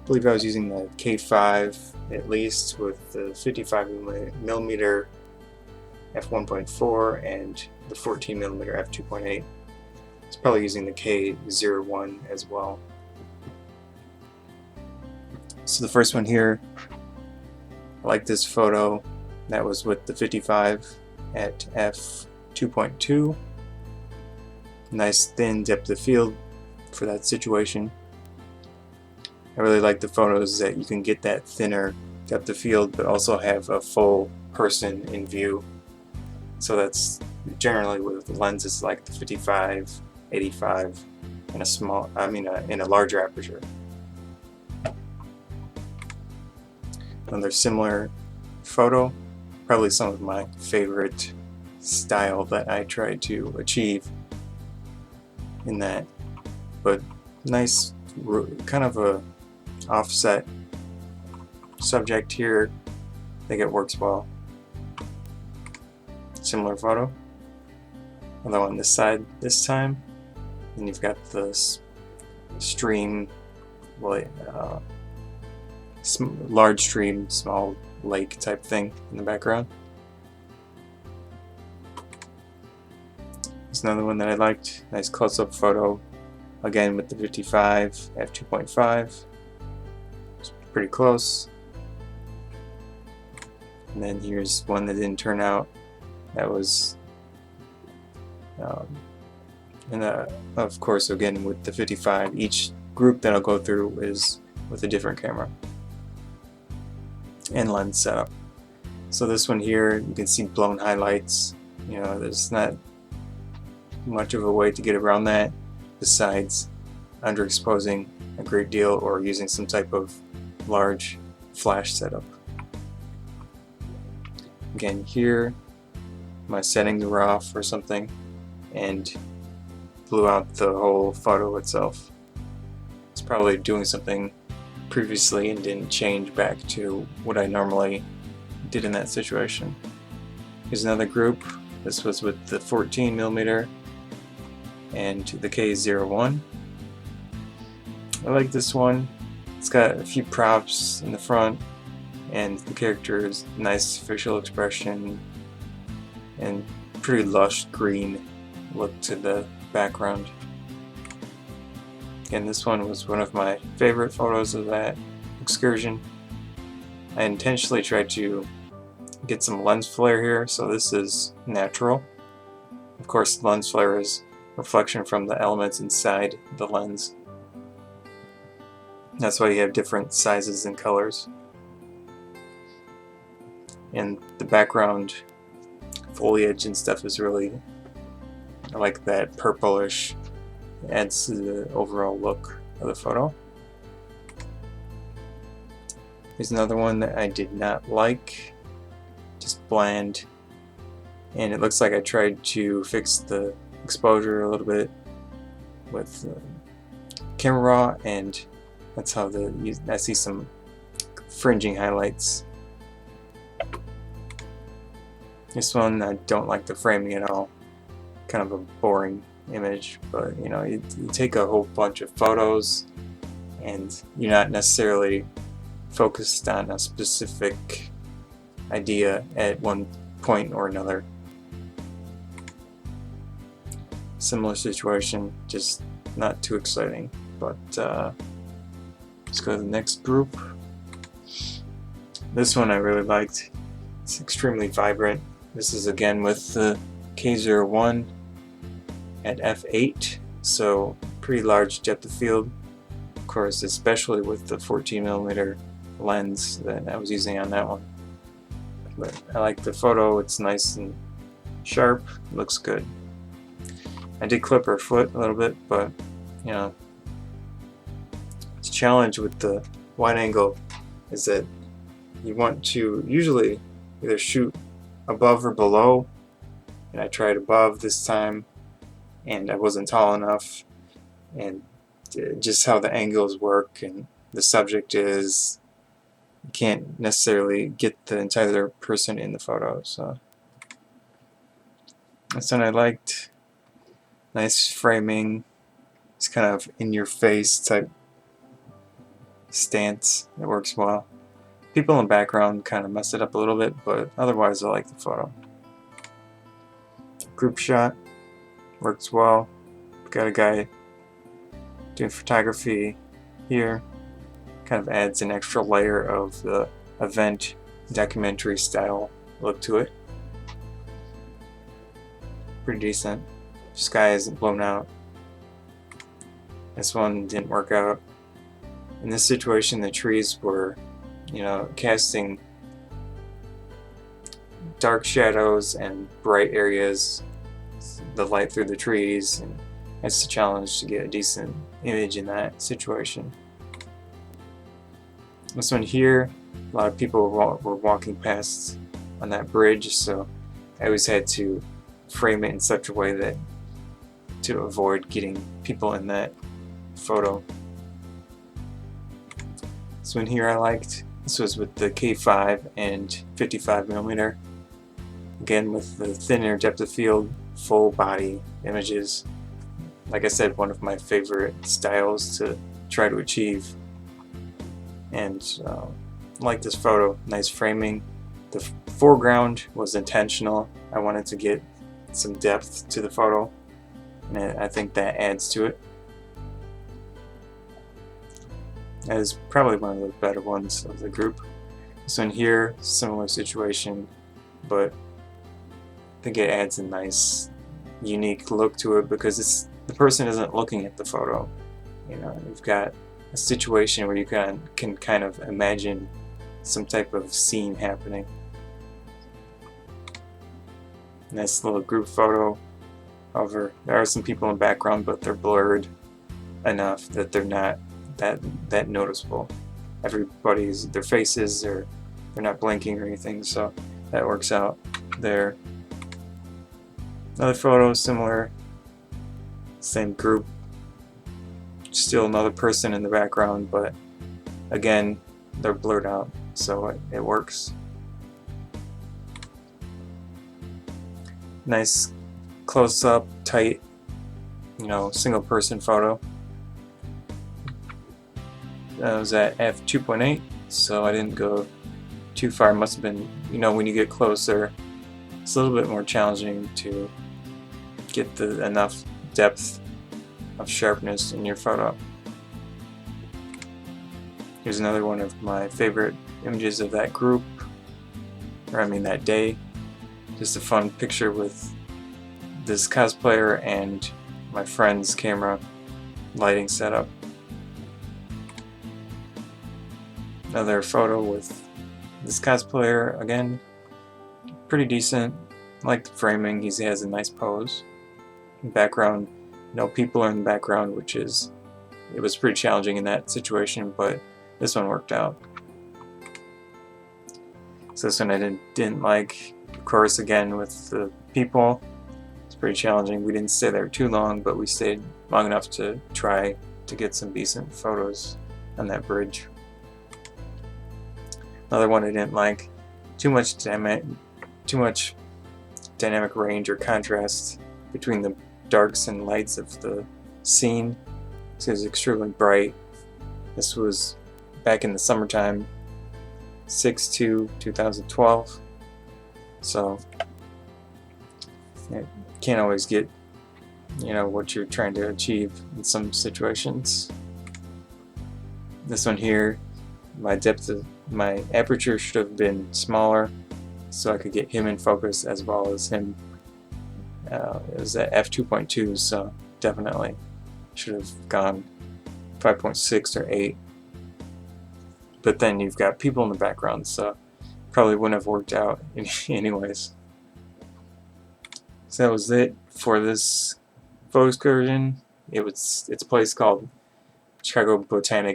believe I was using the K-5 at least with the 55mm f1.4 and the 14mm f2.8. It's probably using the K-01 as well. So the first one here, I like this photo. That was with the 55 at f2.2. Nice thin depth of field for that situation. I really like the photos that you can get that thinner depth of field but also have a full person in view. So that's generally with lenses like the 55, 85 in a small, in a larger aperture. Another similar photo, probably some of my favorite style that I try to achieve in that, but nice kind of a offset subject here. I think it works well. Similar photo. Another one this side this time, and you've got this stream, large stream, small lake type thing in the background. There's another one that I liked. Nice close-up photo, again with the 55 f2.5. It's pretty close. And then here's one that didn't turn out. That was, of course, again with the 55. Each group that I'll go through is with a different camera and lens setup. So this one here, you can see blown highlights. You know, there's not much of a way to get around that besides underexposing a great deal or using some type of large flash setup. Again, here my settings were off or something and blew out the whole photo itself. It's probably doing something previously and didn't change back to what I normally did in that situation. Here's another group. This was with the 14mm and the K-01. I like this one. It's got a few props in the front and the character's nice facial expression and pretty lush green look to the background. Again, this one was one of my favorite photos of that excursion. I intentionally tried to get some lens flare here, so this is natural. Of course, the lens flare is reflection from the elements inside the lens. That's why you have different sizes and colors. And the background foliage and stuff is really, I like that purplish. It adds to the overall look of the photo. Here's another one that I did not like, just bland, and it looks like I tried to fix the exposure a little bit with camera raw, and that's how I see some fringing highlights. This one, I don't like the framing at all. Kind of a boring image, but you know, you take a whole bunch of photos and you're not necessarily focused on a specific idea at one point or another. Similar situation, just not too exciting, but let's go to the next group. This one I really liked. It's extremely vibrant. This is again with the K-01 at f8, so pretty large depth of field. Of course, especially with the 14mm lens that I was using on that one. But I like the photo, it's nice and sharp, looks good. I did clip her foot a little bit, but you know, the challenge with the wide angle is that you want to usually either shoot above or below, and I tried above this time and I wasn't tall enough, and just how the angles work and the subject is, you can't necessarily get the entire person in the photo. So that's what I liked. Nice framing. It's kind of in your face type stance. It works well. People in the background kind of mess it up a little bit, but otherwise I like the photo. Group shot works well. Got a guy doing photography here. Kind of adds an extra layer of the event documentary style look to it. Pretty decent. Sky isn't blown out. This one didn't work out. In this situation, the trees were, casting dark shadows and bright areas, the light through the trees, and it's a challenge to get a decent image in that situation. This one here, a lot of people were walking past on that bridge, so I always had to frame it in such a way that to avoid getting people in that photo. This one here I liked. This was with the K-5 and 55mm. Again, with the thinner depth of field, full body images. Like I said, one of my favorite styles to try to achieve. And I like this photo. Nice framing. The foreground was intentional. I wanted to get some depth to the photo, and I think that adds to it. That is probably one of the better ones of the group. This one here, similar situation, but I think it adds a nice, unique look to it because the person isn't looking at the photo. You've got a situation where you can kind of imagine some type of scene happening. Nice little group photo. However, there are some people in the background, but they're blurred enough that they're not that noticeable. Their faces, they're not blinking or anything, so that works out there. Another photo, similar, same group, still another person in the background, but again, they're blurred out, so it works. Nice close-up, tight, single person photo. That was at f2.8, so I didn't go too far. It must have been, when you get closer, it's a little bit more challenging to get enough depth of sharpness in your photo. Here's another one of my favorite images of that group, that day. Just a fun picture with this cosplayer and my friend's camera lighting setup. Another photo with this cosplayer, again, pretty decent. I like the framing, he has a nice pose. In background, people are in the background, it was pretty challenging in that situation, but this one worked out. So this one I didn't like. Of course, again, with the people, it's pretty challenging. We didn't stay there too long, but we stayed long enough to try to get some decent photos on that bridge. Another one I didn't like. Too much dynamic range or contrast between the darks and lights of the scene. So it was extremely bright. This was back in the summertime, 6/2/2012. So you can't always get what you're trying to achieve in some situations. This one here, my aperture should have been smaller so I could get him in focus as well as him. It was at f2.2, so definitely should have gone 5.6 or 8. But then you've got people in the background, so probably wouldn't have worked out anyways. So that was it for this photo excursion. It's a place called Chicago Botanic